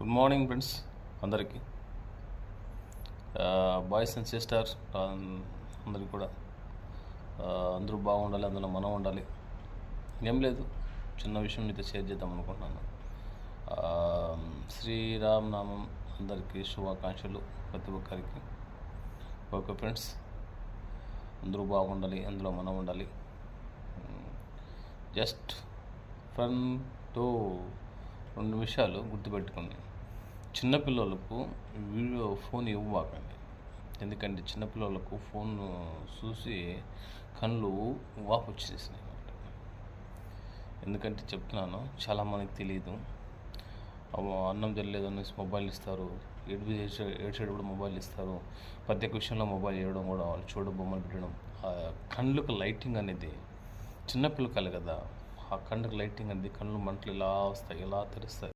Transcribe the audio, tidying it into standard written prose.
Good morning friends అందరికీ, boys and sisters అందరికీ కూడా అందరూ బాగుండాలి, అందులో మనం ఉండాలి. ఏం లేదు, చిన్న విషయం మీతో షేర్ చేద్దాం అనుకుంటున్నాను. శ్రీరామ్ నామం అందరికీ శుభాకాంక్షలు ప్రతి ఒక్కరికి. ఓకే ఫ్రెండ్స్, అందరూ బాగుండాలి, అందులో మనం ఉండాలి. జస్ట్ ఫన్ టు 2 విషయాలు గుర్తుపెట్టుకోండి. చిన్నపిల్లలకు వీడియో ఫోన్ ఇవ్వకండి. ఎందుకంటే చిన్నపిల్లలకు ఫోన్ చూసి కళ్ళు వాపు వచ్చేసినాయి. ఎందుకంటే చెప్తున్నాను, చాలామందికి తెలియదు. అన్నం తెలియలేదు అనేసి మొబైల్ ఇస్తారు, ఏడ్చేడు కూడా మొబైల్ ఇస్తారు. ప్రతి ఒక్క విషయంలో మొబైల్ ఇవ్వడం కూడా, వాళ్ళు చూడ బొమ్మలు పెట్టడం. ఆ కళ్ళకు లైటింగ్ అనేది చిన్నపిల్లకాయలు కదా, ఆ కళ్ళకు లైటింగ్ అనేది కళ్ళు మంటలు ఇలా వస్తాయి, ఇలా తెరుస్తాయి.